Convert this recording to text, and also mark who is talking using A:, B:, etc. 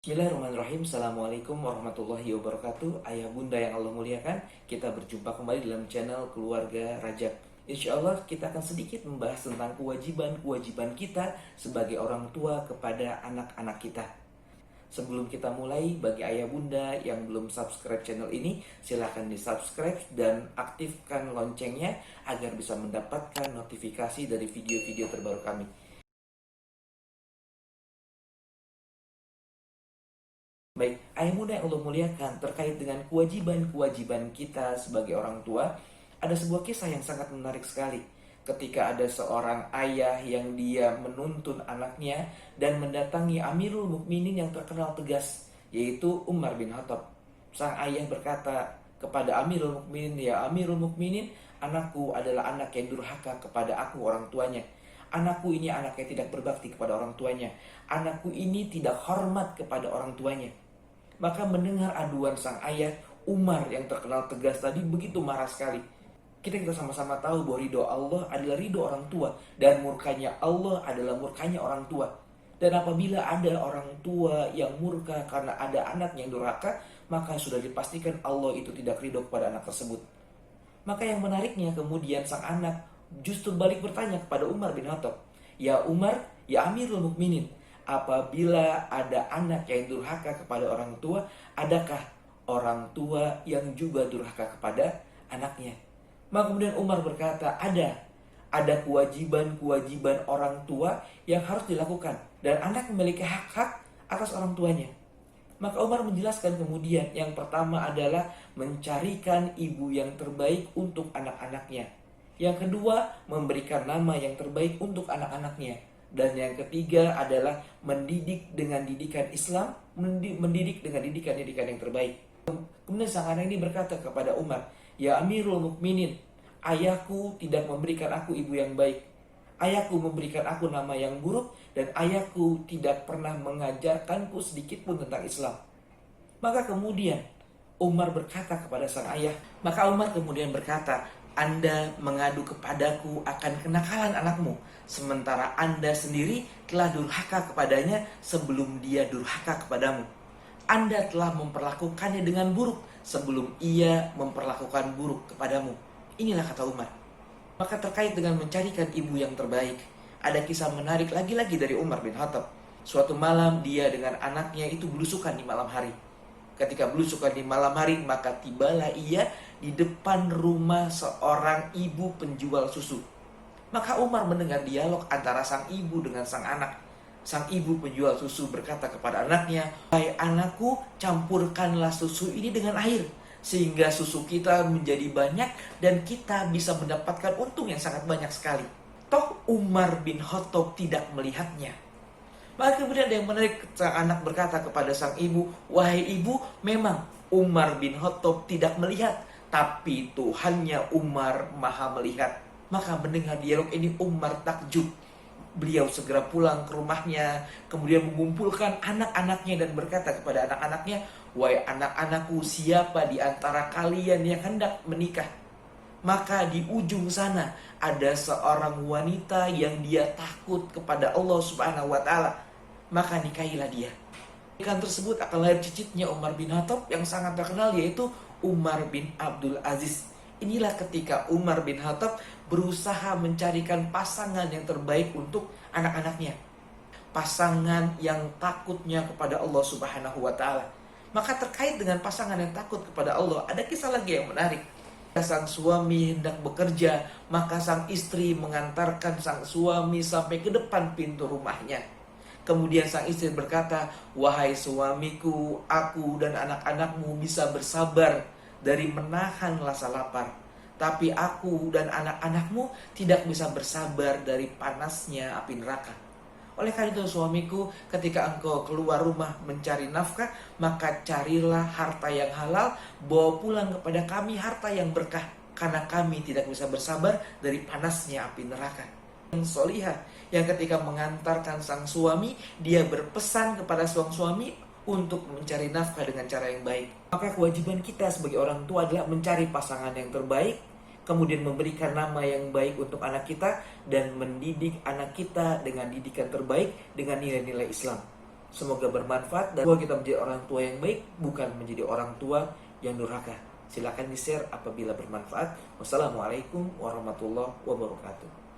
A: Bismillahirrahmanirrahim. Assalamualaikum warahmatullahi wabarakatuh. Ayah bunda yang Allah muliakan, kita berjumpa kembali dalam channel Keluarga Rajab. Insya Allah kita akan sedikit membahas tentang kewajiban-kewajiban kita sebagai orang tua kepada anak-anak kita. Sebelum kita mulai, bagi ayah bunda yang belum subscribe channel ini, silahkan di subscribe dan aktifkan loncengnya agar bisa mendapatkan notifikasi dari video-video terbaru kami. Baik, ayah bunda yang Allah muliakan, terkait dengan kewajiban-kewajiban kita sebagai orang tua, ada sebuah kisah yang sangat menarik sekali. Ketika ada seorang ayah yang dia menuntun anaknya dan mendatangi Amirul Mukminin yang terkenal tegas, yaitu Umar bin Khattab. Sang ayah berkata kepada Amirul Mukminin, "Ya Amirul Mukminin, anakku adalah anak yang durhaka kepada aku orang tuanya. Anakku ini anak yang tidak berbakti kepada orang tuanya. Anakku ini tidak hormat kepada orang tuanya." Maka mendengar aduan sang ayah, Umar yang terkenal tegas tadi begitu marah sekali. Kita sama-sama tahu bahwa ridho Allah adalah ridho orang tua, dan murkanya Allah adalah murkanya orang tua. Dan apabila ada orang tua yang murka karena ada anak yang durhaka, maka sudah dipastikan Allah itu tidak ridho kepada anak tersebut. Maka yang menariknya kemudian sang anak justru balik bertanya kepada Umar bin Khattab, "Ya Umar, ya Amirul Mukminin, apabila ada anak yang durhaka kepada orang tua, adakah orang tua yang juga durhaka kepada anaknya?" Maka kemudian Umar berkata, ada kewajiban-kewajiban orang tua yang harus dilakukan, dan anak memiliki hak-hak atas orang tuanya. Maka Umar menjelaskan kemudian, yang pertama adalah mencarikan ibu yang terbaik untuk anak-anaknya. Yang kedua, memberikan nama yang terbaik untuk anak-anaknya. Dan yang ketiga adalah mendidik dengan didikan Islam, mendidik dengan didikan-didikan yang terbaik. Kemudian sang anak ini berkata kepada Umar, "Ya Amirul Mukminin, ayahku tidak memberikan aku ibu yang baik. Ayahku memberikan aku nama yang buruk, dan ayahku tidak pernah mengajarkanku sedikit pun tentang Islam." Maka kemudian Umar berkata kepada sang ayah, "Anda mengadu kepadaku akan kenakalan anakmu, sementara Anda sendiri telah durhaka kepadanya sebelum dia durhaka kepadamu. Anda telah memperlakukannya dengan buruk sebelum ia memperlakukan buruk kepadamu." Inilah kata Umar. Maka terkait dengan mencarikan ibu yang terbaik, ada kisah menarik lagi-lagi dari Umar bin Khattab. Suatu malam dia dengan anaknya itu belusukan di malam hari. Ketika belusukan di malam hari, maka tibalah ia di depan rumah seorang ibu penjual susu. Maka Umar mendengar dialog antara sang ibu dengan sang anak. Sang ibu penjual susu berkata kepada anaknya, "Hai anakku, campurkanlah susu ini dengan air, sehingga susu kita menjadi banyak dan kita bisa mendapatkan untung yang sangat banyak sekali." Toh Umar bin Khattab tidak melihatnya. Maka kemudian ada yang menarik, sang anak berkata kepada sang ibu, "Wahai ibu, memang Umar bin Khattab tidak melihat, tapi Tuhannya Umar maha melihat." Maka mendengar dialog ini Umar takjub. Beliau segera pulang ke rumahnya, kemudian mengumpulkan anak-anaknya dan berkata kepada anak-anaknya, "Wahai anak-anakku, siapa di antara kalian yang hendak menikah?" Maka di ujung sana ada seorang wanita yang dia takut kepada Allah Subhanahu wa taala. Maka nikahilah dia. Nikahan tersebut akan lahir cicitnya Umar bin Khattab yang sangat terkenal, yaitu Umar bin Abdul Aziz. Inilah ketika Umar bin Khattab berusaha mencarikan pasangan yang terbaik untuk anak-anaknya. Pasangan yang takutnya kepada Allah Subhanahu wa taala. Maka terkait dengan pasangan yang takut kepada Allah, ada kisah lagi yang menarik. Sang suami hendak bekerja, maka sang istri mengantarkan sang suami sampai ke depan pintu rumahnya. Kemudian sang istri berkata, "Wahai suamiku, aku dan anak-anakmu bisa bersabar dari menahan rasa lapar. Tapi aku dan anak-anakmu tidak bisa bersabar dari panasnya api neraka. Oleh karena itu suamiku, ketika engkau keluar rumah mencari nafkah, maka carilah harta yang halal, bawa pulang kepada kami harta yang berkah, karena kami tidak bisa bersabar dari panasnya api neraka." Yang solihah, yang ketika mengantarkan sang suami, dia berpesan kepada sang suami untuk mencari nafkah dengan cara yang baik. Maka kewajiban kita sebagai orang tua adalah mencari pasangan yang terbaik, kemudian memberikan nama yang baik untuk anak kita, dan mendidik anak kita dengan didikan terbaik dengan nilai-nilai Islam. Semoga bermanfaat dan kita menjadi orang tua yang baik, bukan menjadi orang tua yang durhaka. Silakan di-share apabila bermanfaat. Wassalamualaikum warahmatullahi wabarakatuh.